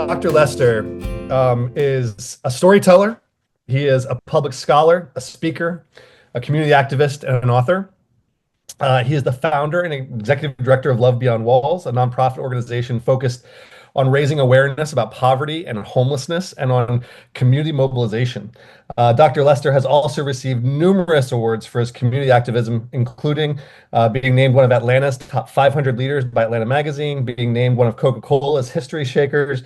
Dr. Lester is a storyteller. He is a public scholar, a speaker, a community activist, and an author. He is the founder and executive director of Love Beyond Walls, a nonprofit organization focused on raising awareness about poverty and homelessness and on community mobilization. Dr. Lester has also received numerous awards for his community activism, including being named one of Atlanta's top 500 leaders by Atlanta Magazine, being named one of Coca-Cola's History Shakers,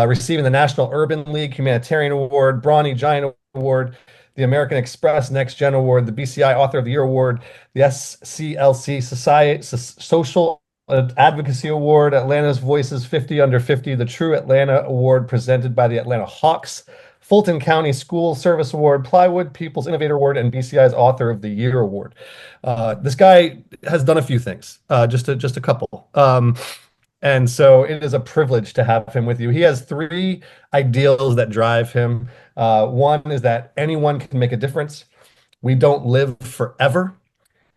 receiving the National Urban League Humanitarian Award, Brawny Giant Award, the American Express Next Gen Award, the BCI Author of the Year Award, the SCLC Society Social Advocacy Award, Atlanta's Voices 50 Under 50, the True Atlanta Award presented by the Atlanta Hawks, Fulton County School Service Award, Plywood People's Innovator Award, and BCI's Author of the Year Award. This guy has done a few things, just a couple. And so it is a privilege to have him with you. He has three ideals that drive him. One is that anyone can make a difference. We don't live forever.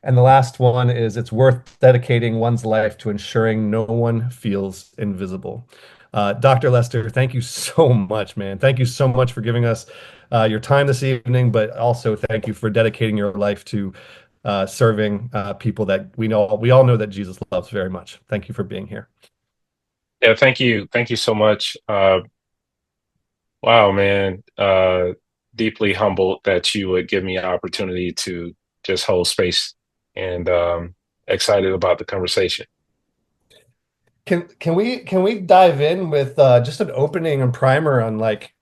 And the last one is it's worth dedicating one's life to ensuring no one feels invisible. Dr. Lester, thank you so much, man. Thank you so much for giving us your time this evening, but also thank you for dedicating your life to serving people that we all know that Jesus loves very much. Thank you for being here. Yeah, thank you. Thank you so much. Wow, man. Deeply humbled that you would give me an opportunity to just hold space and excited about the conversation. Can we dive in with just an opening and primer on like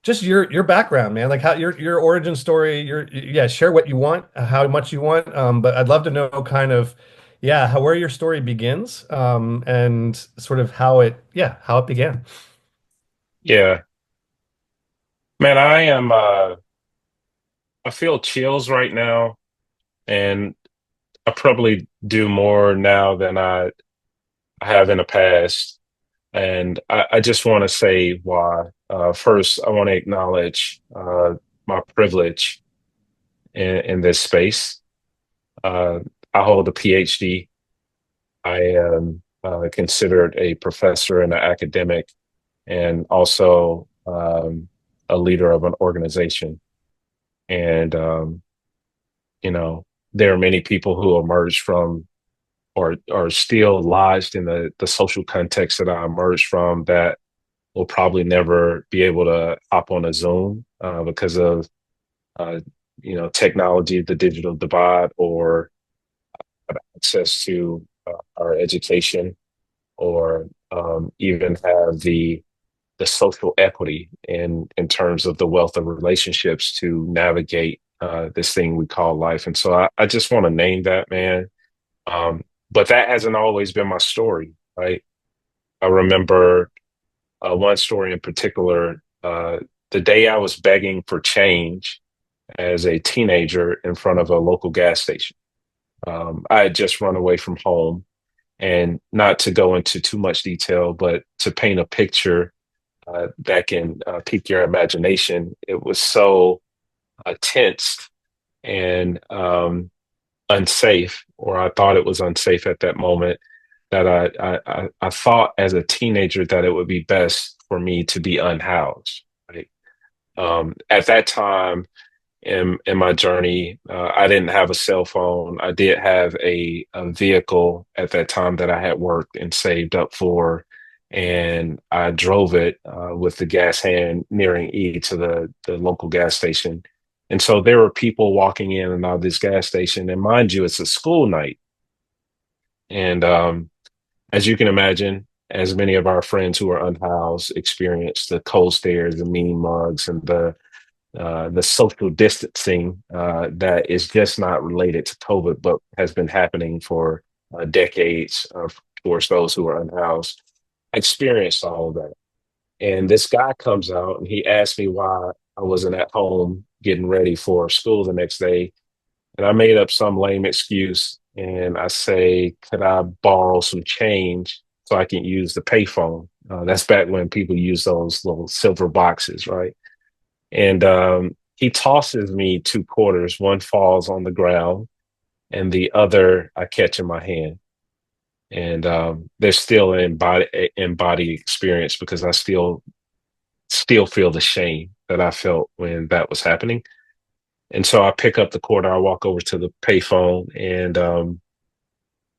just your background, man? Like how your origin story, yeah, share what you want, how much you want. But I'd love to know kind of yeah, how where your story begins, and sort of how it began. Yeah, man, I feel chills right now, and I probably do more now than I have in the past. And I just want to say why. First, I want to acknowledge my privilege in this space. Uh, I hold a PhD. I am considered a professor and an academic, and also a leader of an organization. And you know, there are many people who emerge from or are still lodged in the social context that I emerged from that will probably never be able to hop on a Zoom because of uh, technology, the digital divide, or access to our education, or even have the social equity in terms of the wealth of relationships to navigate this thing we call life. And so I just want to name that, man. But that hasn't always been my story, right? I remember one story in particular. The day I was begging for change as a teenager in front of a local gas station. I had just run away from home, and not to go into too much detail, but to paint a picture that can pique your imagination. It was so tense and unsafe, or I thought it was unsafe at that moment, that I thought as a teenager that it would be best for me to be unhoused. Right? At that time in my journey, I didn't have a cell phone. I did have a vehicle at that time that I had worked and saved up for, and I drove it with the gas hand nearing E to the local gas station. And so there were people walking in and out of this gas station. And mind you, it's a school night. And as you can imagine, as many of our friends who are unhoused experience the cold stares, the mean mugs, and the social distancing that is just not related to COVID, but has been happening for decades towards those who are unhoused. I experienced all of that. And this guy comes out and he asked me why I wasn't at home getting ready for school the next day. And I made up some lame excuse and I say, could I borrow some change so I can use the payphone? That's back when people use those little silver boxes, right? And he tosses me two quarters. One falls on the ground and the other I catch in my hand. and there's still an embodied experience because I still feel the shame that I felt when that was happening. And so I pick up the quarter, I walk over to the payphone, and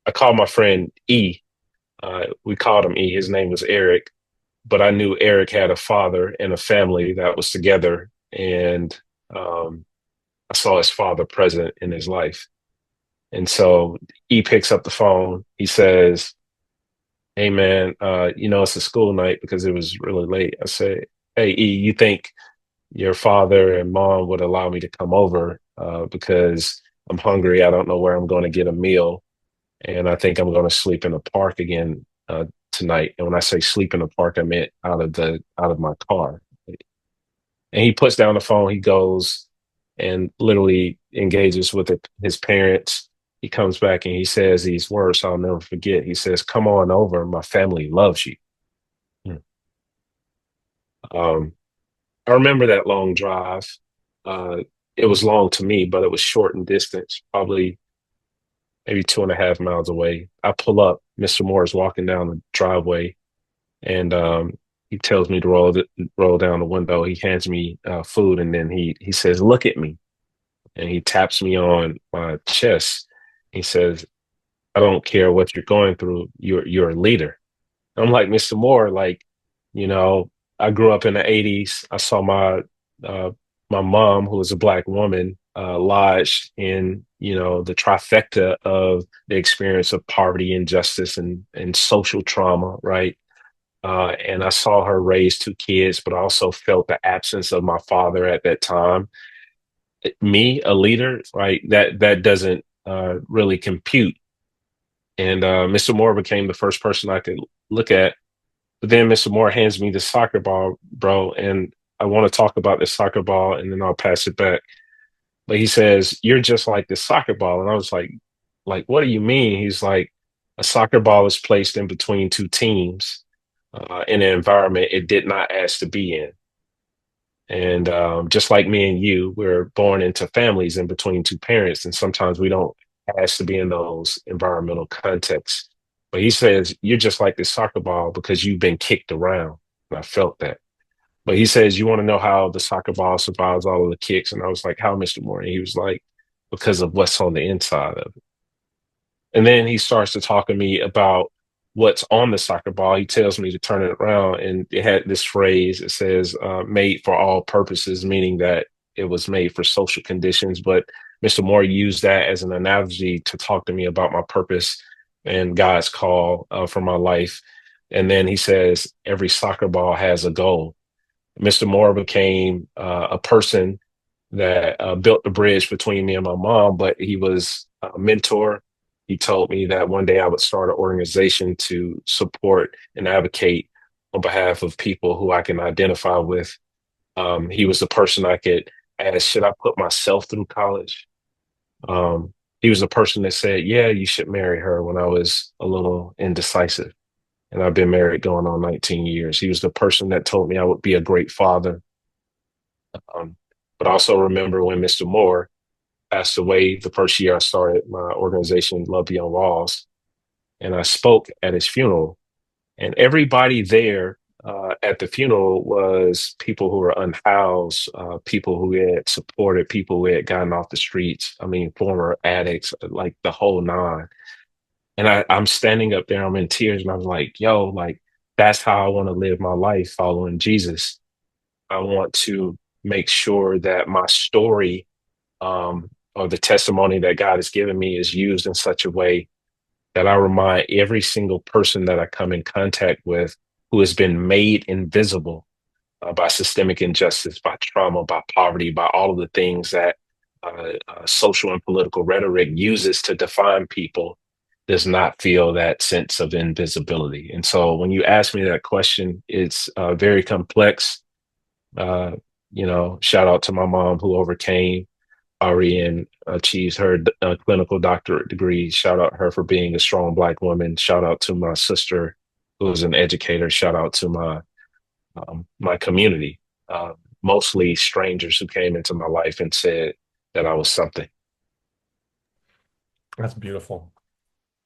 I call my friend E. We called him E. His name was Eric, but I knew Eric had a father and a family that was together, and um, I saw his father present in his life. And so E picks up the phone. He says, "Hey man, it's a school night because it was really late." I say, "Hey E, you think your father and mom would allow me to come over because I'm hungry. I don't know where I'm going to get a meal, and I think I'm going to sleep in the park again tonight." And when I say sleep in the park, I meant out of my car. And he puts down the phone. He goes and literally engages with his parents. He comes back and he says these words I'll never forget. He says, "Come on over. My family loves you." Mm. Um, I remember that long drive. Uh, it was long to me, but it was short in distance, probably maybe 2.5 miles away. I pull up. Mr. Moore is walking down the driveway, and he tells me to roll down the window. He hands me food, and then he says, "Look at me," and he taps me on my chest. He says, "I don't care what you're going through. You're a leader." I'm like, "Mr. Moore, like, you know, I grew up in the '80s. I saw uh, my mom, who was a black woman, lodged in, the trifecta of the experience of poverty, injustice, and social trauma, right? And I saw her raise two kids, but I also felt the absence of my father at that time. Me, a leader, right? That doesn't really compute." And Mr. Moore became the first person I could look at. But then Mr. Moore hands me the soccer ball, bro, and I want to talk about this soccer ball, and then I'll pass it back. But he says, "You're just like this soccer ball," and I was like, "What do you mean?" He's like, "A soccer ball is placed in between two teams in an environment it did not ask to be in." And just like me and you, we're born into families in between two parents, and sometimes we don't ask to be in those environmental contexts. But he says, "You're just like this soccer ball because you've been kicked around." And I felt that. But he says, "You want to know how the soccer ball survives all of the kicks?" And I was like, "How, Mr. Moore?" And he was like, "Because of what's on the inside of it." And then he starts to talk to me about what's on the soccer ball. He tells me to turn it around, and it had this phrase. It says, "Made for all purposes," meaning that it was made for social conditions. But Mr. Moore used that as an analogy to talk to me about my purpose and God's call for my life. And then he says, "Every soccer ball has a goal." Mr. Moore became a person that built the bridge between me and my mom, but he was a mentor. He told me that one day I would start an organization to support and advocate on behalf of people who I can identify with. He was the person I could ask, should I put myself through college? He was the person that said, "Yeah, you should marry her," when I was a little indecisive. And I've been married going on 19 years. He was the person that told me I would be a great father. Um, but I also remember when Mr. Moore passed away the first year I started my organization, Love Beyond Walls, and I spoke at his funeral. And everybody there at the funeral was people who were unhoused, people who had supported, people who had gotten off the streets. I mean, former addicts, like the whole nine. And I'm standing up there, I'm in tears, and I'm like, yo, like, that's how I want to live my life following Jesus. I want to make sure that my story or the testimony that God has given me is used in such a way that I remind every single person that I come in contact with who has been made invisible by systemic injustice, by trauma, by poverty, by all of the things that social and political rhetoric uses to define people, does not feel that sense of invisibility. And so when you ask me that question, it's very complex. Uh, Shout out to my mom who overcame Ari and achieved her clinical doctorate degree. Shout out her for being a strong Black woman. Shout out to my sister who is an educator. Shout out to my community, uh, mostly strangers who came into my life and said that I was something. That's beautiful.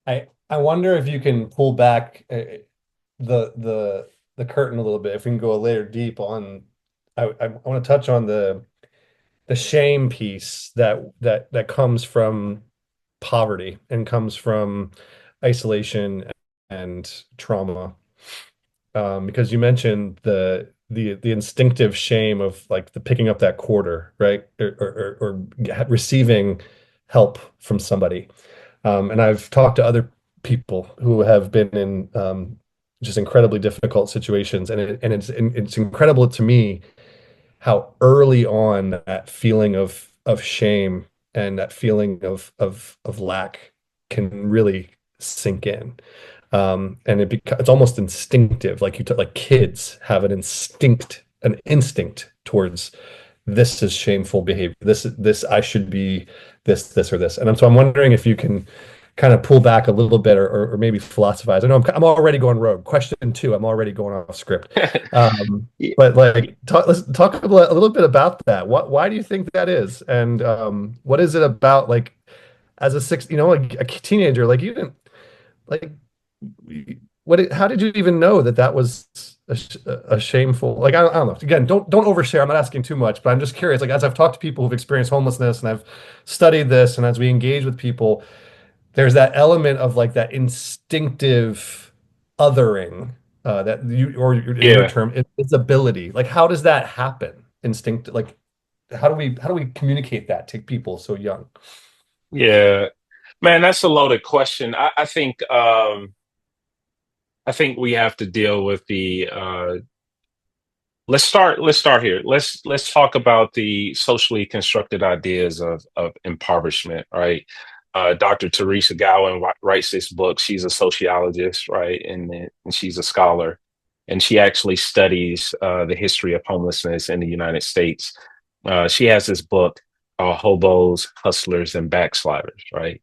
I wonder if you can pull back the curtain a little bit. If we can go a layer deep on, I want to touch on the shame piece that comes from poverty and comes from isolation and trauma. Because you mentioned the instinctive shame of like the picking up that quarter, right? Or receiving help from somebody. And I've talked to other people who have been in just incredibly difficult situations, and it's incredible to me how early on that feeling of shame and that feeling of lack can really sink in. And it's almost instinctive, like like kids have an instinct towards this is shameful behavior. This I should be this or this. And so I'm wondering if you can kind of pull back a little bit or maybe philosophize. I know I'm already going rogue. Question two, I'm already going off script. Yeah, But like, let's talk a little bit about that. Why do you think that is? And what is it about like as a like a teenager, like you didn't like how did you even know that that was a shameful, like, I don't know. Again, don't overshare. I'm not asking too much, but I'm just curious. Like, as I've talked to people who've experienced homelessness and I've studied this, and as we engage with people, there's that element of like that instinctive othering that you, or in your yeah, term, invisibility. Like, how does that happen? Instinct, like, how do we communicate that to people so young? yeah. Man, that's a loaded question. I think we have to deal with the let's start here. Let's talk about the socially constructed ideas of impoverishment, right? Dr. Teresa Gowan writes this book. She's a sociologist, right? And she's a scholar. And she actually studies the history of homelessness in the United States. She has this book, Hobos, Hustlers, and Backsliders, right?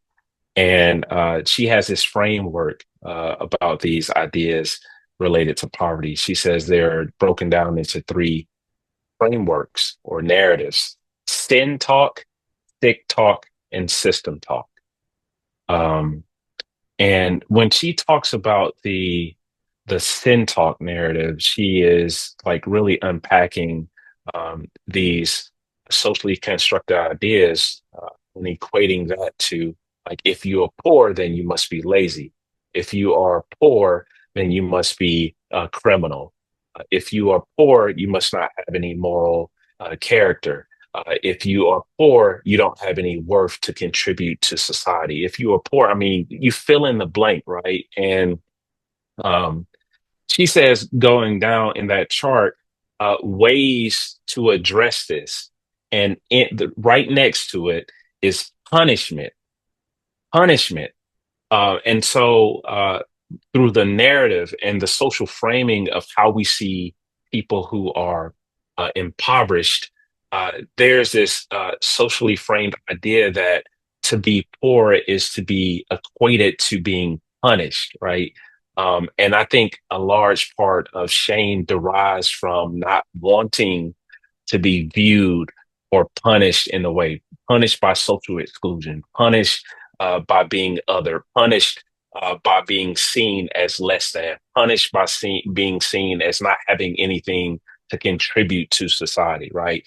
And she has this framework about these ideas related to poverty. She says they're broken down into three frameworks or narratives: sin talk, thick talk, and system talk. Um, and when she talks about the sin talk narrative, she is like really unpacking these socially constructed ideas and equating that to like if you are poor, then you must be lazy. If you are poor, then you must be a criminal. If you are poor, you must not have any moral character. If you are poor, you don't have any worth to contribute to society. If you are poor, I mean, you fill in the blank, right? And um, she says, going down in that chart, ways to address this. And right next to it is punishment. Punishment. And so through the narrative and the social framing of how we see people who are impoverished, there's this socially framed idea that to be poor is to be equated to being punished, right? And I think a large part of shame derives from not wanting to be viewed or punished in a way, punished by social exclusion, punished by being other, punished by being seen as less than, punished by being seen as not having anything to contribute to society, right?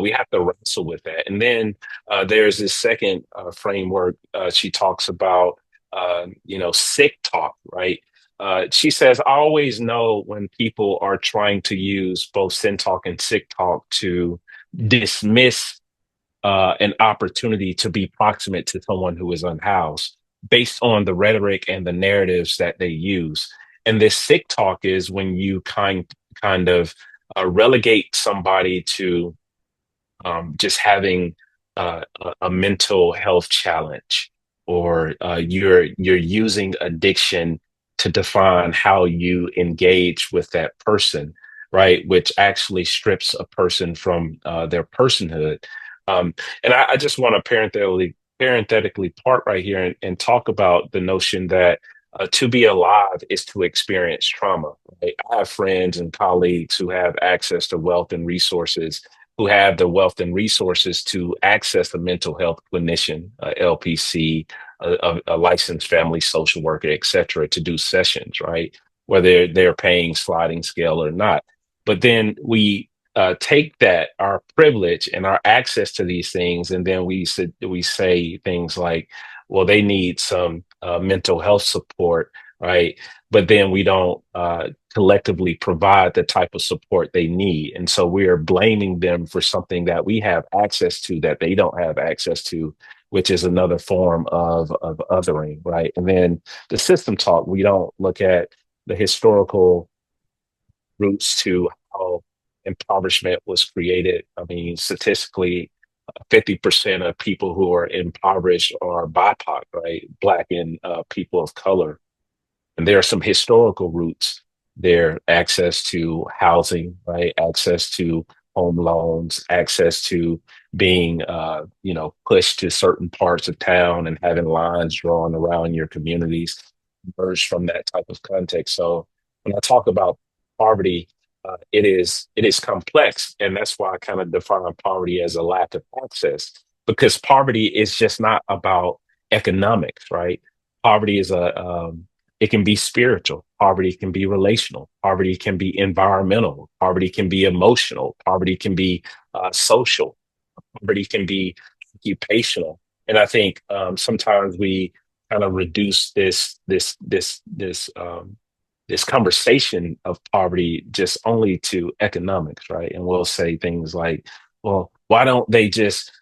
We have to wrestle with that. And then there's this second framework. She talks about, sick talk, right? She says, I always know when people are trying to use both sin talk and sick talk to dismiss an opportunity to be proximate to someone who is unhoused based on the rhetoric and the narratives that they use. And this sick talk is when you kind of relegate somebody to just having a mental health challenge, or you're using addiction to define how you engage with that person, right? Which actually strips a person from their personhood. And I just want to parenthetically part right here and talk about the notion that to be alive is to experience trauma. Right? I have friends and colleagues who have access to wealth and resources, who have the wealth and resources to access a mental health clinician, LPC, a licensed family social worker, et cetera, to do sessions, right? Whether they're paying sliding scale or not. But then we take that, our privilege and our access to these things, and then we say things like, well, they need some mental health support, right? But then we don't collectively provide the type of support they need. And so we are blaming them for something that we have access to that they don't have access to, which is another form of othering, right? And then the system talk, we don't look at the historical roots to how impoverishment was created. I mean, statistically, 50% of people who are impoverished are BIPOC, right? Black and people of color. And there are some historical roots there, access to housing, right? Access to home loans, access to being, pushed to certain parts of town and having lines drawn around your communities emerged from that type of context. So when I talk about poverty, it is complex, and that's why I kind of define poverty as a lack of access, because poverty is just not about economics, right? Poverty is it can be spiritual. Poverty can be relational. Poverty can be environmental. Poverty can be emotional. Poverty can be social. Poverty can be occupational. And I think sometimes we kind of reduce this conversation of poverty just only to economics, right? And we'll say things like, well, why don't they just,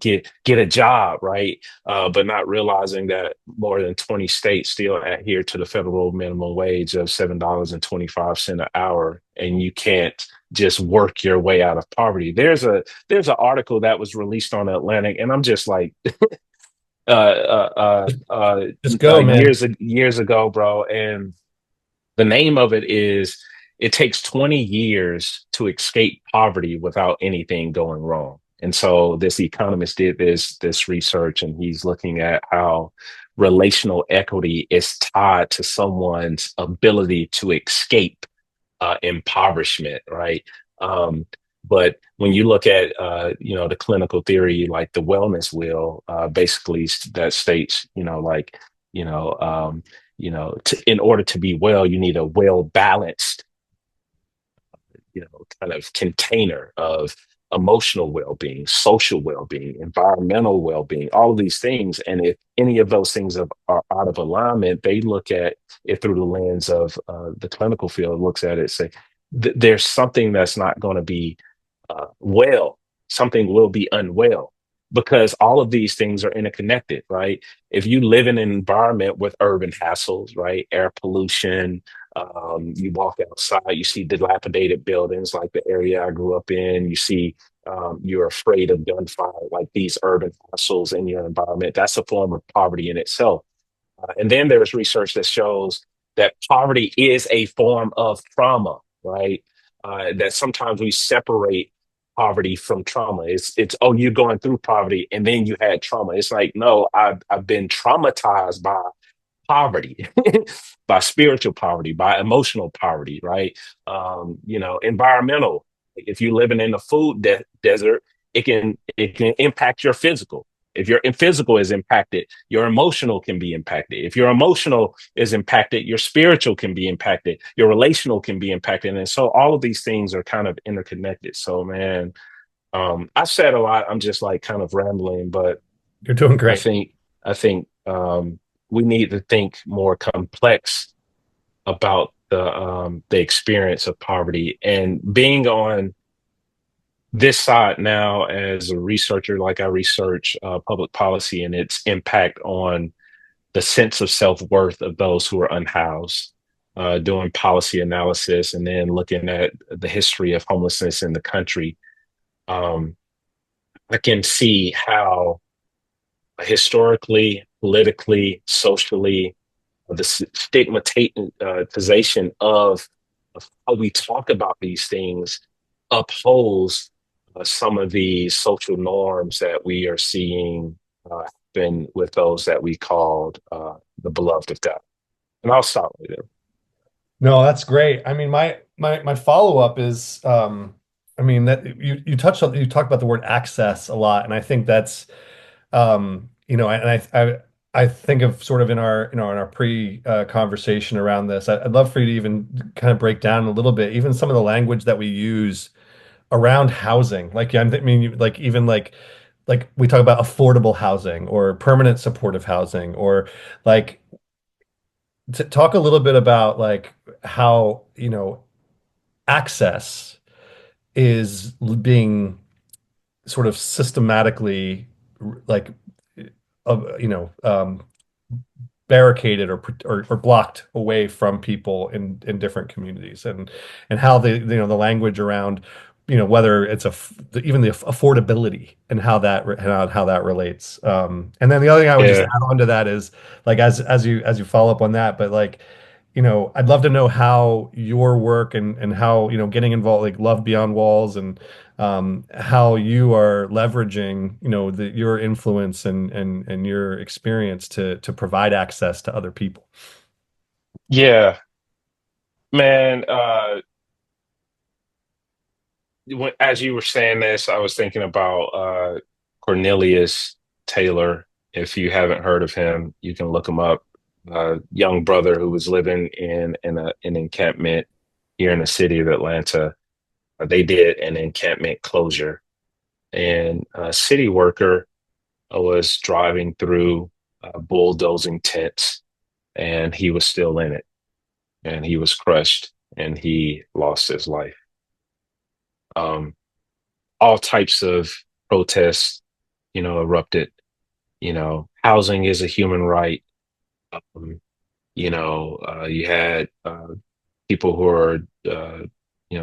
get a job, right? But not realizing that more than 20 states still adhere to the federal minimum wage of $7.25 an hour, and you can't just work your way out of poverty. There's an article that was released on Atlantic, and I'm just like, Just go, man. years ago, bro, and the name of it is It Takes 20 Years to Escape Poverty Without Anything Going Wrong. And so this economist did this research, and he's looking at how relational equity is tied to someone's ability to escape impoverishment, right? Um, but when you look at the clinical theory, like the wellness wheel, basically that states, in order to be well, you need a well balanced, kind of container of emotional well-being, social well-being, environmental well-being, all of these things. And if any of those things are out of alignment, they look at it through the lens of the clinical field, looks at it, say, there's something that's not going to be well, something will be unwell, because all of these things are interconnected, right? If you live in an environment with urban hassles, right, air pollution, you walk outside, you see dilapidated buildings like the area I grew up in. You see, you're afraid of gunfire, like these urban hassles in your environment. That's a form of poverty in itself. And then there's research that shows that poverty is a form of trauma, right? That sometimes we separate poverty from trauma. It's oh, you're going through poverty and then you had trauma. It's like, no, I've been traumatized by poverty, by spiritual poverty, by emotional poverty, right? Environmental. If you're living in the food desert, it can impact your physical. If your physical is impacted, your emotional can be impacted. If your emotional is impacted, your spiritual can be impacted. Your relational can be impacted, and so all of these things are kind of interconnected. So, man, I said a lot. I'm just like kind of rambling, but You're doing I great. think I think we need to think more complex about the experience of poverty, and being on this side now as a researcher. Like, I research public policy and its impact on the sense of self-worth of those who are unhoused, doing policy analysis, and then looking at the history of homelessness in the country. um, I can see how historically, politically, socially, the stigmatization of how we talk about these things upholds some of the social norms that we are seeing happen with those that we called the beloved of God. And I'll stop right there. No, that's great. I mean, my follow-up is I mean that you talk about the word access a lot, and I think that's and I think of sort of in our in our pre conversation around this. I'd love for you to even kind of break down a little bit, even some of the language that we use around housing. Like I mean, like even like we talk about affordable housing or permanent supportive housing, or like to talk a little bit about like how access is being sort of systematically like barricaded or blocked away from people in different communities, and how the language around whether it's even the affordability and how that relates. And then the other thing I would just Yeah. add on to that is like as you follow up on that, but like I'd love to know how your work and how getting involved, like Love Beyond Walls, and how you are leveraging your influence and your experience to provide access to other people. Yeah, man. As you were saying this, I was thinking about Cornelius Taylor. If you haven't heard of him, you can look him up. Young brother who was living in an encampment here in the city of Atlanta. They did an encampment closure, and a city worker was driving through bulldozing tents, and he was still in it, and he was crushed, and he lost his life. Um, all types of protests, erupted. Housing is a human right. Um, you had people who are,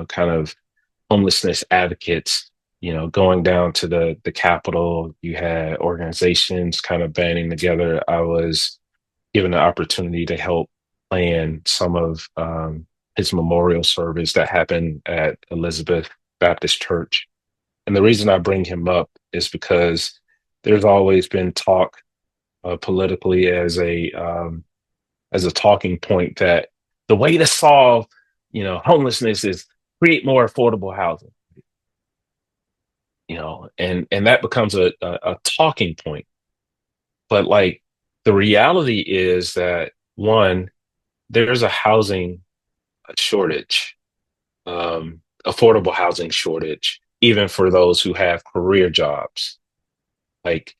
kind of homelessness advocates, going down to the Capitol. You had organizations kind of banding together. I was given the opportunity to help plan some of his memorial service that happened at Elizabeth Baptist Church. And the reason I bring him up is because there's always been talk politically as a talking point that the way to solve, homelessness is create more affordable housing, and that becomes a talking point. But like the reality is that one, there's a housing shortage, affordable housing shortage, even for those who have career jobs. Like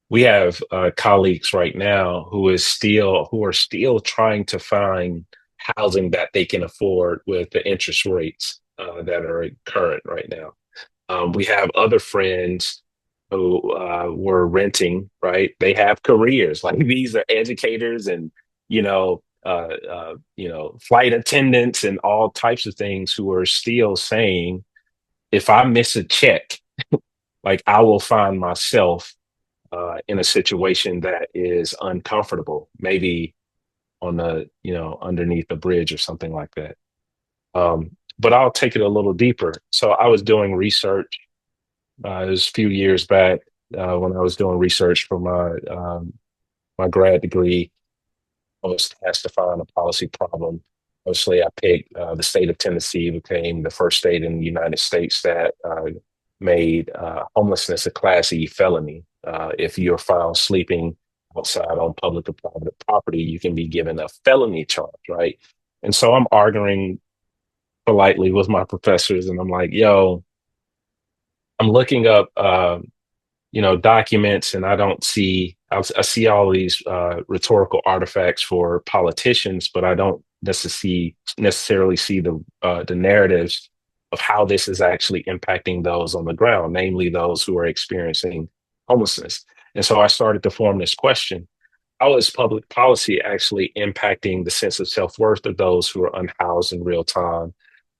we have colleagues right now who are still trying to find housing that they can afford with the interest rates that are current right now. We have other friends who were renting, right? They have careers like these are educators and flight attendants and all types of things who are still saying, if I miss a check, like I will find myself in a situation that is uncomfortable, maybe on the, underneath a bridge or something like that. But I'll take it a little deeper. So I was doing research. It was a few years back when I was doing research for my grad degree. I was tasked to find a policy problem. Mostly, I picked the state of Tennessee became the first state in the United States that made homelessness a Class E felony. If you're found sleeping outside on public or private property, you can be given a felony charge, right? And so I'm arguing politely with my professors, and I'm like, "Yo, I'm looking up." Documents, and I don't see, I see all these rhetorical artifacts for politicians, but I don't necessarily see the narratives of how this is actually impacting those on the ground, namely those who are experiencing homelessness. And so I started to form this question: how is public policy actually impacting the sense of self-worth of those who are unhoused in real time?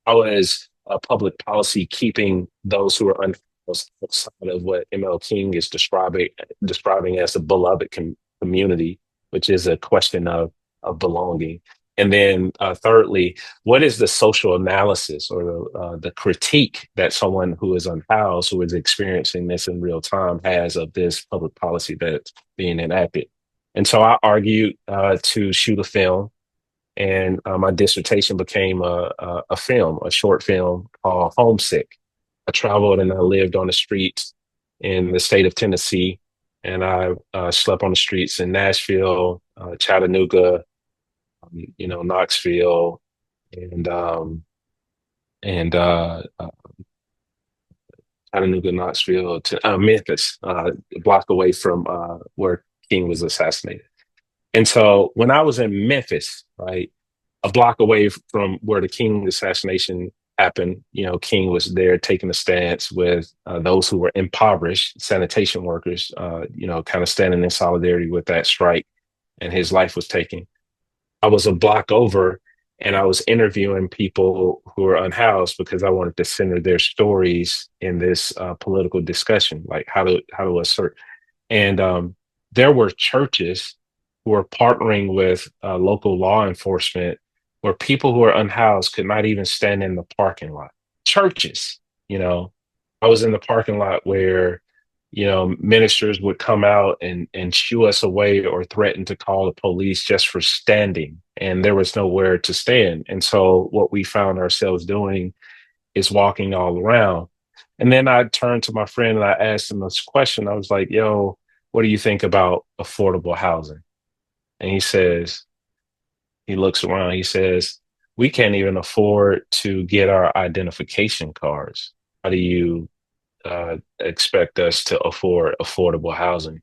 How is public policy keeping those who are outside of what ML King is describing as a beloved community, which is a question of belonging? And then thirdly, what is the social analysis or the critique that someone who is unhoused, who is experiencing this in real time, has of this public policy that's being enacted? And so I argued to shoot a film, and my dissertation became a film, a short film called Homesick. I traveled and I lived on the streets in the state of Tennessee, and I slept on the streets in Nashville, Chattanooga, Knoxville, and and Chattanooga, Knoxville, to Memphis, a block away from where King was assassinated. And so when I was in Memphis, right, a block away from where the King assassination happened, King was there taking a stance with those who were impoverished, sanitation workers, kind of standing in solidarity with that strike, and his life was taken. I was a block over and I was interviewing people who were unhoused because I wanted to center their stories in this political discussion, like how to assert. And there were churches who were partnering with local law enforcement where people who are unhoused could not even stand in the parking lot. Churches, you know, I was in the parking lot where, ministers would come out and shoo us away or threaten to call the police just for standing. And there was nowhere to stand. And so what we found ourselves doing is walking all around. And then I turned to my friend and I asked him this question. I was like, yo, what do you think about affordable housing? And he looks around, he says, we can't even afford to get our identification cards. How do you expect us to afford affordable housing?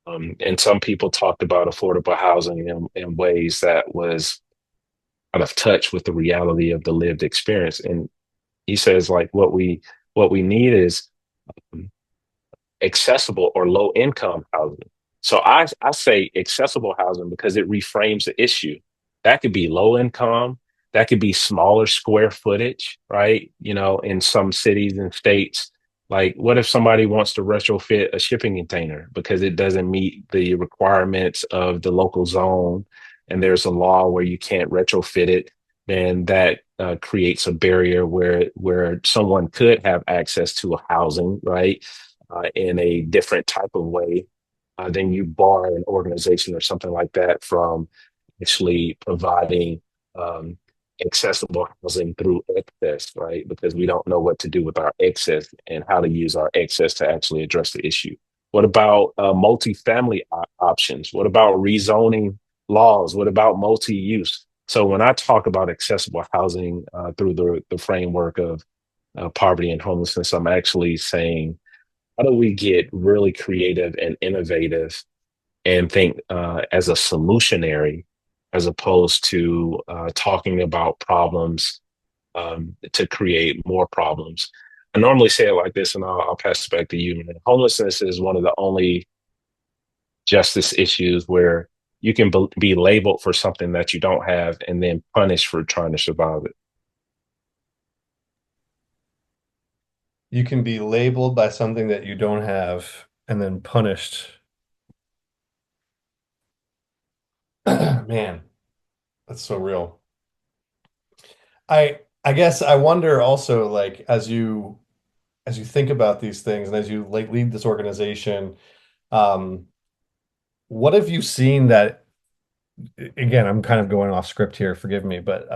And some people talked about affordable housing in ways that was out of touch with the reality of the lived experience. And he says, like, what we need is accessible or low income housing. So I say accessible housing because it reframes the issue. That could be low income, that could be smaller square footage, right? In some cities and states, like what if somebody wants to retrofit a shipping container because it doesn't meet the requirements of the local zone and there's a law where you can't retrofit it, then that creates a barrier where someone could have access to a housing, right? In a different type of way, then you bar an organization or something like that from actually providing um, accessible housing through excess, right? Because we don't know what to do with our excess and how to use our excess to actually address the issue. What about multifamily options? What about rezoning laws? What about multi-use? So when I talk about accessible housing through the framework of poverty and homelessness, I'm actually saying how do we get really creative and innovative and think as a solutionary as opposed to talking about problems to create more problems? I normally say it like this, and I'll pass it back to you. Homelessness is one of the only justice issues where you can be labeled for something that you don't have and then punished for trying to survive it. You can be labeled by something that you don't have and then punished. Man, that's so real. I guess I wonder also, like, as you think about these things and as you like lead this organization, um, what have you seen that again, I'm kind of going off script here, forgive me, but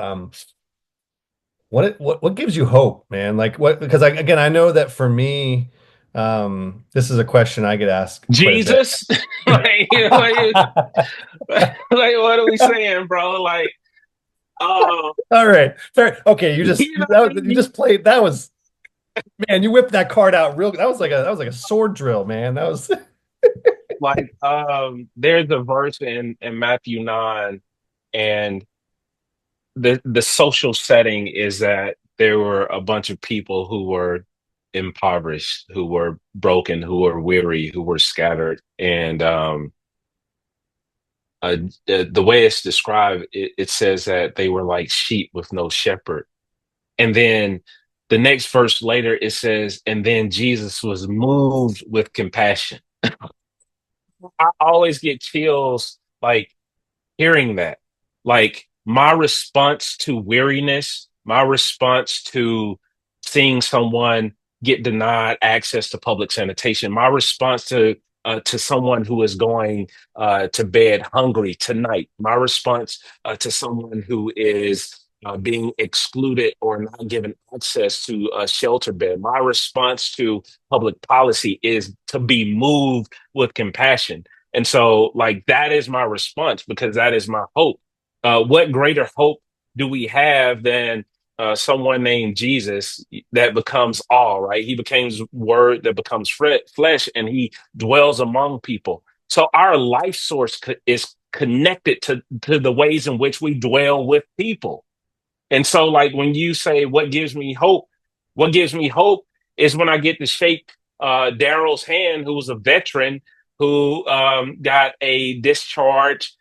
what gives you hope, man? Like what, because again, I know that for me, this is a question I get asked quite a bit. Jesus, like, what are we saying, bro? Like, oh, All right, fair. Okay, you just you know what I you mean? just played. That was man. You whipped that card out real. That was like a sword drill, man. That was Like, there's a verse in Matthew 9, and the social setting is that there were a bunch of people who were impoverished, who were broken, who were weary, who were scattered, and the way it's described, it says that they were like sheep with no shepherd. And then the next verse later, it says, and then Jesus was moved with compassion. I always get chills like hearing that. Like my response to weariness, my response to seeing someone get denied access to public sanitation, my response to someone who is going to bed hungry tonight, my response to someone who is being excluded or not given access to a shelter bed. My response to public policy is to be moved with compassion. And so, like, that is my response because that is my hope. What greater hope do we have than someone named Jesus that becomes all, right? He becomes word that becomes flesh and he dwells among people. So our life source is connected to the ways in which we dwell with people. And so, like when you say, "What gives me hope?" What gives me hope is when I get to shake Daryl's hand, who was a veteran who got a discharge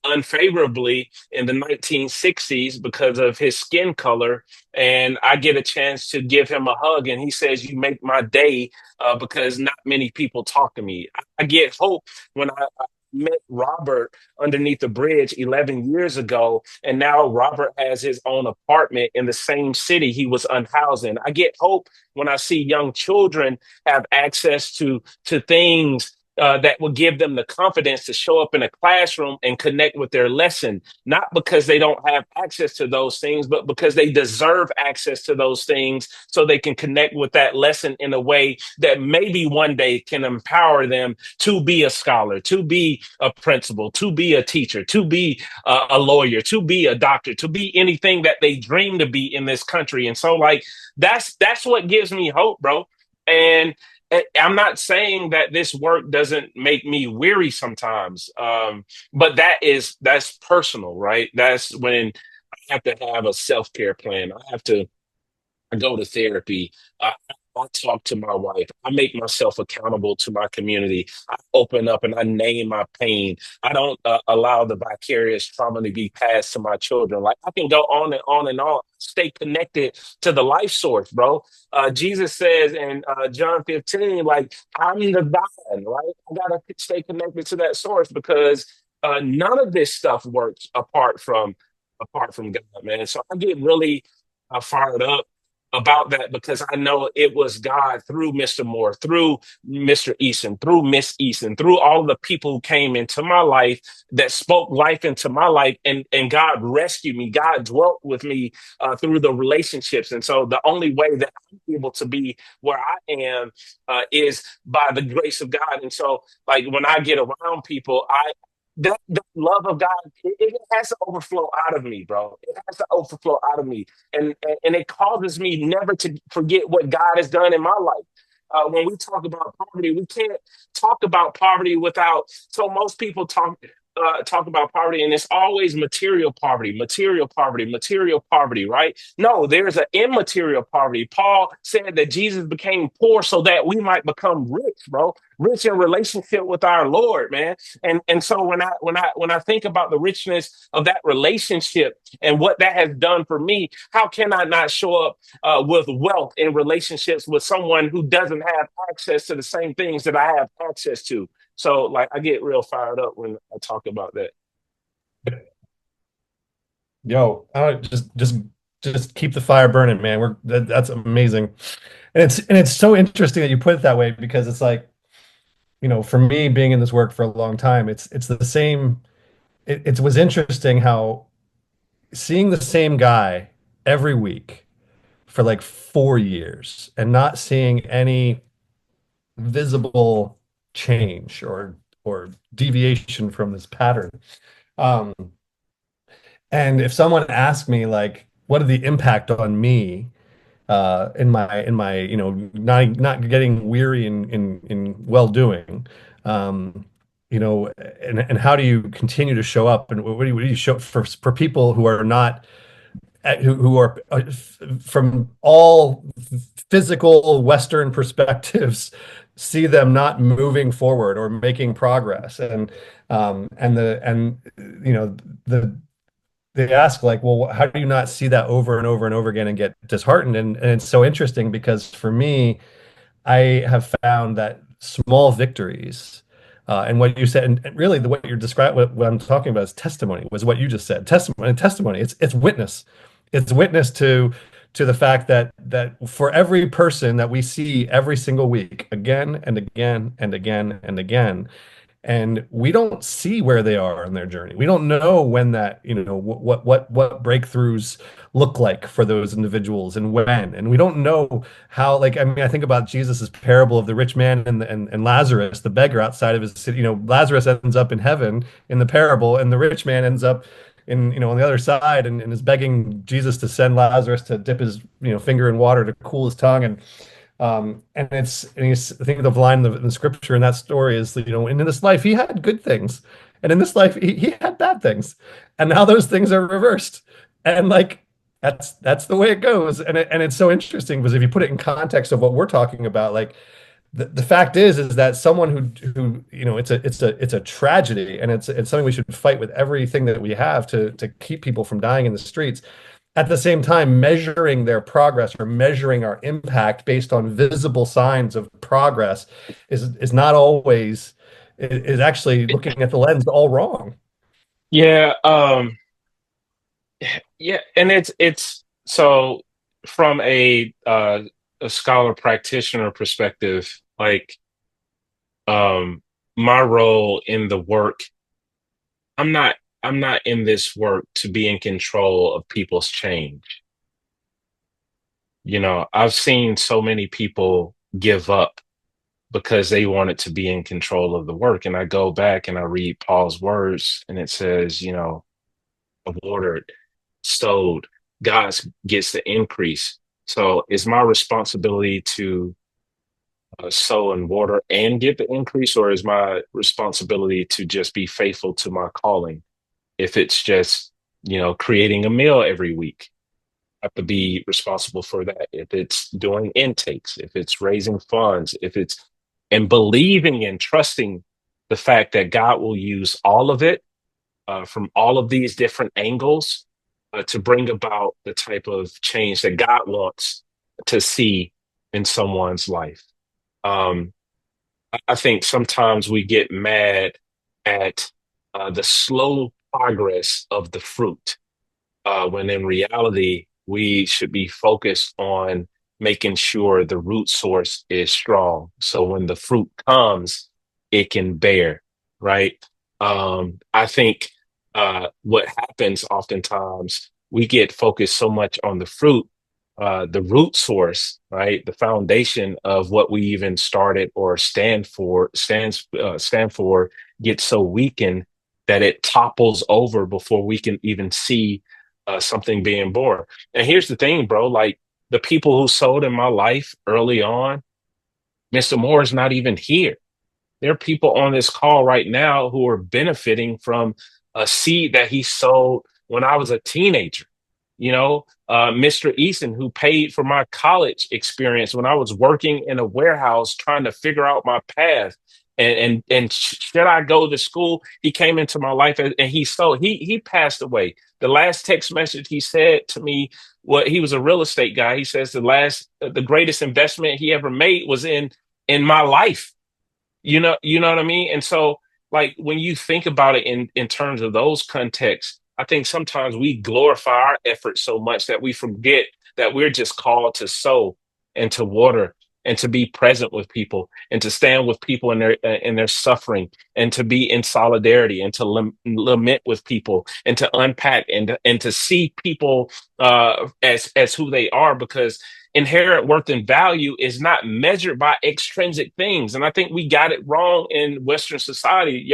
unfavorably in the 1960s because of his skin color. And I get a chance to give him a hug, and he says, "You make my day because not many people talk to me." I get hope when I met Robert underneath the bridge 11 years ago, and now Robert has his own apartment in the same city he was unhoused in. I get hope when I see young children have access to things that will give them the confidence to show up in a classroom and connect with their lesson, not because they don't have access to those things, but because they deserve access to those things so they can connect with that lesson in a way that maybe one day can empower them to be a scholar, to be a principal, to be a teacher, to be a lawyer, to be a doctor, to be anything that they dream to be in this country. And so, like, that's what gives me hope, bro. And I'm not saying that this work doesn't make me weary sometimes, but that's personal, right? That's when I have to have a self care plan. I have to I go to therapy. I talk to my wife. I make myself accountable to my community. I open up and I name my pain. I don't allow the vicarious trauma to be passed to my children. Like I can go on and on and on. Stay connected to the life source, bro. Jesus says in John 15, like, I'm the vine, right? I gotta stay connected to that source because none of this stuff works apart from God, man. So I get really fired up about that because I know it was God through Mr. Moore, through Mr. Eason, through Miss Eason, through all the people who came into my life that spoke life into my life, and God rescued me. God dwelt with me through the relationships, and so the only way that I'm able to be where I am is by the grace of God. And so, like when I get around people, that love of God, it has to overflow out of me, bro. It has to overflow out of me, and it causes me never to forget what God has done in my life. When we talk about poverty, we can't talk about poverty without. So most people talk about poverty, and it's always material poverty, material poverty, material poverty, right? No, there's an immaterial poverty. Paul said that Jesus became poor so that we might become rich, bro, rich in relationship with our Lord, man. And so when I think about the richness of that relationship and what that has done for me, how can I not show up with wealth in relationships with someone who doesn't have access to the same things that I have access to? So like I get real fired up when I talk about that. Yo, just keep the fire burning, man. That's amazing. And it's so interesting that you put it that way because it's like, for me being in this work for a long time, it's the same. It was interesting how seeing the same guy every week for like 4 years and not seeing any visible change or deviation from this pattern. Um, and if someone asked me like, what are the impact on me in my not getting weary in well doing, um, and how do you continue to show up and what do you show for people who are not who are from all physical Western perspectives see them not moving forward or making progress and the they ask like, well, how do you not see that over and over and over again and get disheartened? And it's so interesting because for me, I have found that small victories, and what you said, and really what you're describing, what I'm talking about is testimony, was what you just said. Testimony. It's witness. It's witness to the fact that for every person that we see every single week, again and again and again and again, and we don't see where they are in their journey. We don't know when that, what breakthroughs look like for those individuals and when. And we don't know how, like, I mean, I think about Jesus's parable of the rich man and Lazarus, the beggar outside of his city. Lazarus ends up in heaven in the parable, and the rich man ends up on the other side, and is begging Jesus to send Lazarus to dip his, finger in water to cool his tongue. And he's, I think the line in the scripture in that story is, and in this life he had good things, and in this life he had bad things, and now those things are reversed. And like, that's the way it goes. And it's so interesting because if you put it in context of what we're talking about, like, the fact is that someone who it's a tragedy, and it's something we should fight with everything that we have to keep people from dying in the streets. At the same time, measuring their progress or measuring our impact based on visible signs of progress is not always, is actually looking at the lens all wrong. Yeah, yeah, and it's so from a scholar practitioner perspective, like my role in the work, I'm not I'm not in this work to be in control of people's change. I've seen so many people give up because they wanted to be in control of the work. And I go back and I read Paul's words, and it says, watered, sowed, God gets the increase. So is my responsibility to sow and water and get the increase, or is my responsibility to just be faithful to my calling? If it's just, creating a meal every week, I have to be responsible for that. If it's doing intakes, if it's raising funds, if it's and believing and trusting the fact that God will use all of it from all of these different angles to bring about the type of change that God wants to see in someone's life. Um, I think sometimes we get mad at the slow progress of the fruit, when in reality, we should be focused on making sure the root source is strong. So when the fruit comes, it can bear, right? I think what happens oftentimes, we get focused so much on the fruit, the root source, right? The foundation of what we even started or stand for gets so weakened that it topples over before we can even see something being born. And here's the thing, bro, like the people who sold in my life early on, Mr. Moore is not even here. There are people on this call right now who are benefiting from a seed that he sowed when I was a teenager. Mr. Easton, who paid for my college experience when I was working in a warehouse trying to figure out my path. And should I go to school? He came into my life, and he passed away. The last text message he said to me, what he was a real estate guy. He says the greatest investment he ever made was in my life. You know what I mean? And so, like, when you think about it in terms of those contexts, I think sometimes we glorify our efforts so much that we forget that we're just called to sow and to water and to be present with people and to stand with people in their suffering and to be in solidarity and to lament with people and to unpack and to see people as who they are, because inherent worth and value is not measured by extrinsic things. And I think we got it wrong in Western society.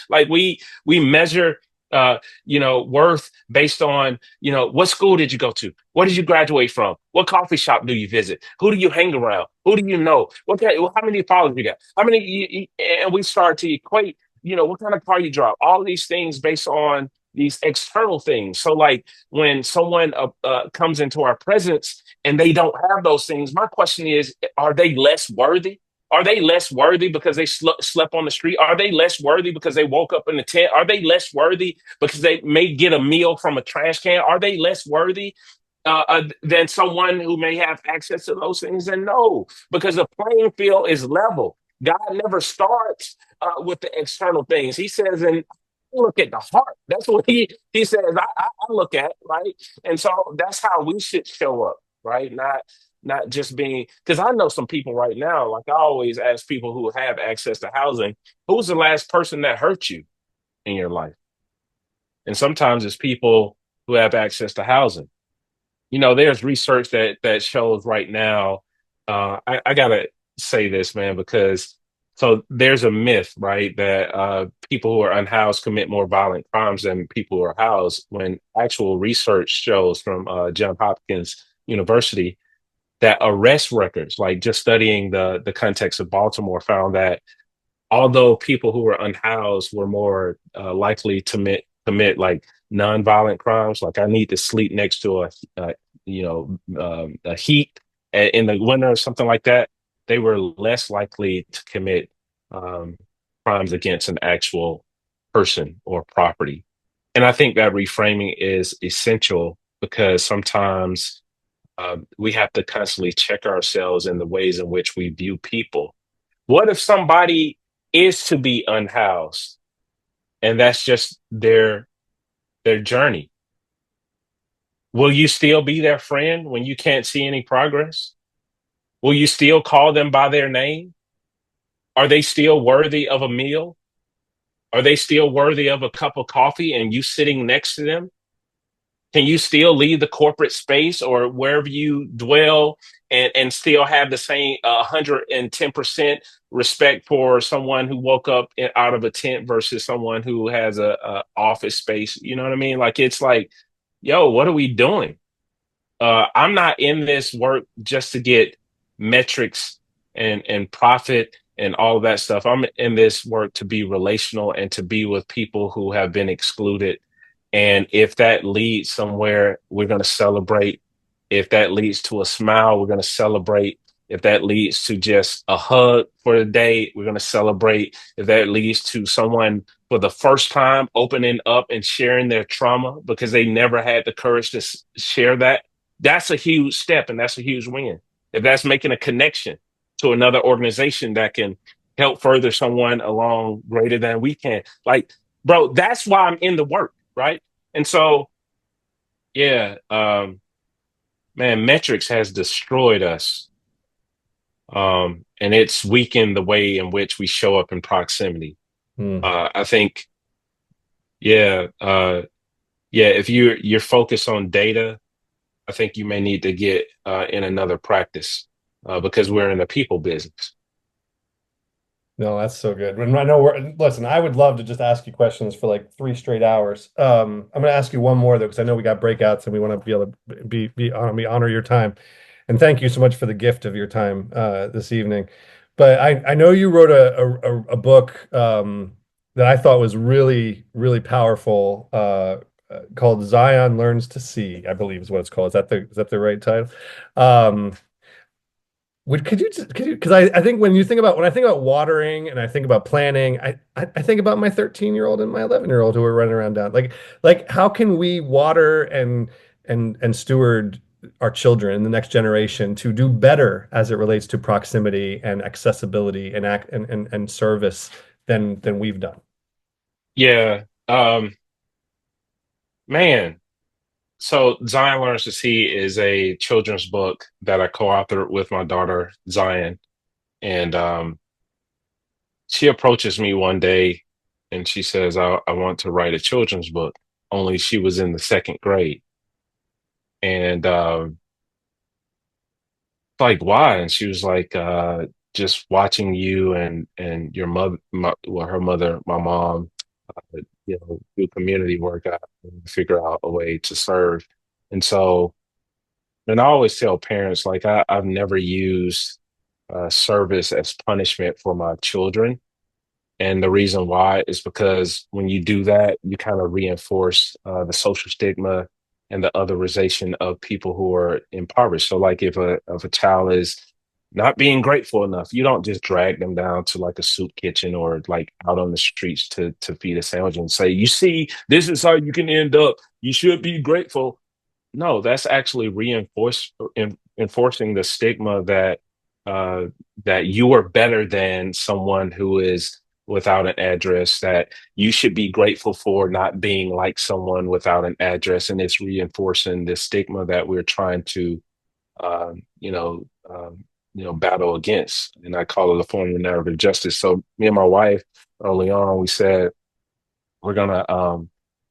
Like we measure worth based on, what school did you go to? What did you graduate from? What coffee shop do you visit? Who do you hang around? Who do you know? How many followers you got? How many, and we start to equate, what kind of car you drive, all these things based on these external things. So like when someone comes into our presence and they don't have those things, my question is, are they less worthy? Are they less worthy because they slept on the street? Are they less worthy because they woke up in a tent? Are they less worthy because they may get a meal from a trash can? Are they less worthy than someone who may have access to those things? And no, because the playing field is level. God never starts with the external things. He says, and look at the heart. That's what he says. I look at, right, and so that's how we should show up, right? not just being, because I know some people right now, like I always ask people who have access to housing, who's the last person that hurt you in your life? And sometimes it's people who have access to housing. There's research that shows right now. I gotta say this, man, because so there's a myth, right, that people who are unhoused commit more violent crimes than people who are housed. When actual research shows from Johns Hopkins University that arrest records, like just studying the context of Baltimore, found that although people who were unhoused were more likely to commit like nonviolent crimes, like I need to sleep next to a heat in the winter or something like that, they were less likely to commit um, crimes against an actual person or property. And I think that reframing is essential because sometimes we have to constantly check ourselves in the ways in which we view people. What if somebody is to be unhoused and that's just their journey? Will you still be their friend when you can't see any progress? Will you still call them by their name? Are they still worthy of a meal? Are they still worthy of a cup of coffee and you sitting next to them? Can you still leave the corporate space or wherever you dwell and still have the same 110% respect for someone who woke up out of a tent versus someone who has a office space? You know what I mean? Like, it's like, yo, what are we doing? I'm not in this work just to get metrics and profit and all of that stuff. I'm in this work to be relational and to be with people who have been excluded. And if that leads somewhere, we're going to celebrate. If that leads to a smile, we're going to celebrate. If that leads to just a hug for the day, we're going to celebrate. If that leads to someone for the first time opening up and sharing their trauma because they never had the courage to share that, that's a huge step and that's a huge win. If that's making a connection to another organization that can help further someone along greater than we can, like, bro, that's why I'm in the work, right? And so, yeah, man, metrics has destroyed us, and it's weakened the way in which we show up in proximity. Hmm. I think, yeah, yeah, if you're focused on data, I think you may need to get in another practice because we're in the people business. No, that's so good. And I know listen, I would love to just ask you questions for like 3 straight hours. I'm going to ask you one more though, because I know we got breakouts and we want to be able to honor your time. And thank you so much for the gift of your time this evening. But I know you wrote a book that I thought was really, really powerful called Zion Learns to See, I believe is what it's called. Is that the right title? Um, could you, because I think when I think about watering and I think about planning, I think about my 13-year-old and my 11-year-old who are running around down. Like how can we water and steward our children and the next generation to do better as it relates to proximity and accessibility and act and service than we've done? Yeah, man. So Zion Learns to See is a children's book that I co-authored with my daughter Zion, and she approaches me one day and she says, I want to write a children's book. Only she was in the second grade, and like why? And she was like, just watching you and your mother, well, her mother, my mom, do community work, I figure out a way to serve. And so, and I always tell parents, like, I've never used service as punishment for my children. And the reason why is because when you do that, you kind of reinforce the social stigma and the otherization of people who are impoverished. So, like, if a child is not being grateful enough, you don't just drag them down to like a soup kitchen or like out on the streets to feed a sandwich and say, "You see, this is how you can end up. You should be grateful." No, that's actually enforcing the stigma that uh, that you are better than someone who is without an address, that you should be grateful for not being like someone without an address, and it's reinforcing the stigma that we're trying to you know, battle against. And I call it a form of narrative justice. So me and my wife early on, we said we're gonna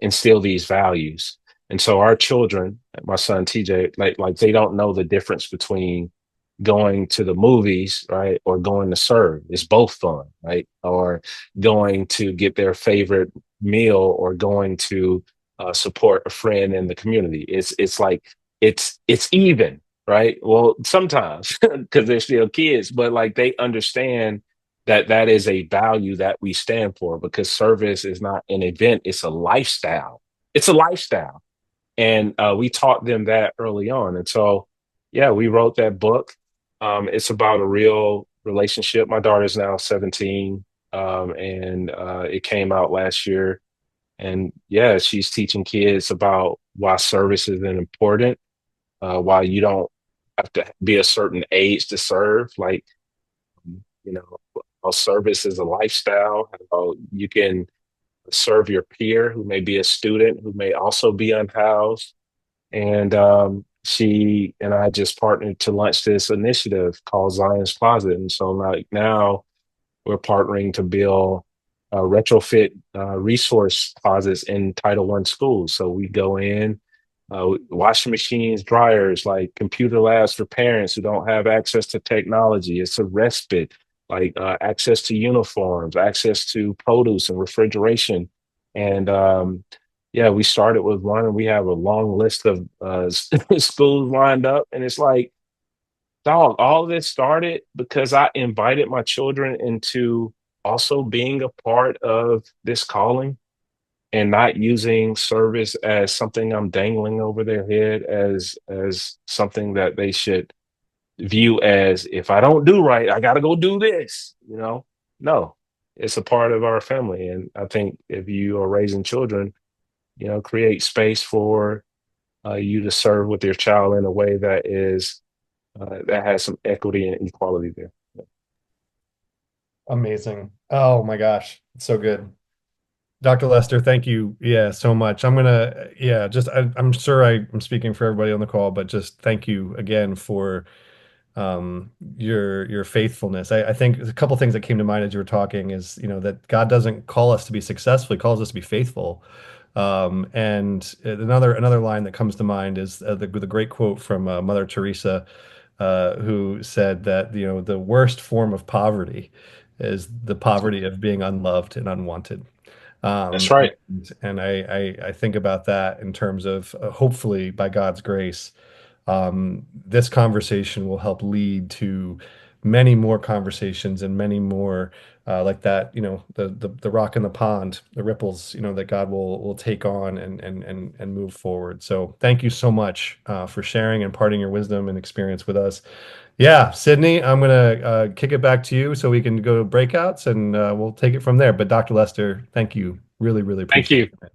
instill these values. And so our children, my son TJ, like they don't know the difference between going to the movies, right, or going to serve. It's both fun, right? Or going to get their favorite meal, or going to support a friend in the community. It's like it's even, right? Well, sometimes because they're still kids, but like they understand that that is a value that we stand for, because service is not an event, it's a lifestyle. It's a lifestyle. And we taught them that early on. And so, yeah, we wrote that book. It's about a real relationship. My daughter's now 17, and it came out last year. And yeah, she's teaching kids about why service is important, why you don't have to be a certain age to serve. Like, you know, how service is a lifestyle, how you can serve your peer who may be a student, who may also be unhoused. And she and I just partnered to launch this initiative called Zion's Closet. And so like now we're partnering to build retrofit resource closets in Title I schools. So we go in, washing machines, dryers, like computer labs for parents who don't have access to technology. It's a respite, like access to uniforms, access to produce and refrigeration. And yeah, we started with one, and we have a long list of schools lined up. And it's like, dog, all this started because I invited my children into also being a part of this calling, and not using service as something I'm dangling over their head, as something that they should view as, if I don't do right, I got to go do this, you know? No, it's a part of our family. And I think if you are raising children, create space for you to serve with your child in a way that is that has some equity and equality there. Amazing. Oh my gosh, it's so good. Dr. Lester, thank you. Yeah, so much. I'm gonna, yeah, just I'm sure I'm speaking for everybody on the call, but just thank you again for your faithfulness. I think a couple things that came to mind as you were talking is, that God doesn't call us to be successful, he calls us to be faithful. And another line that comes to mind is the great quote from Mother Teresa, who said that, the worst form of poverty is the poverty of being unloved and unwanted. That's Um, right. and I think about that in terms of hopefully by God's grace, this conversation will help lead to many more conversations and many more like that, the rock in the pond, the ripples, that God will take on and move forward. So thank you so much for sharing and imparting your wisdom and experience with us. Yeah, Sydney, I'm gonna kick it back to you so we can go to breakouts and we'll take it from there. But Dr. Lester, thank you. Really, really Thank appreciate you. it.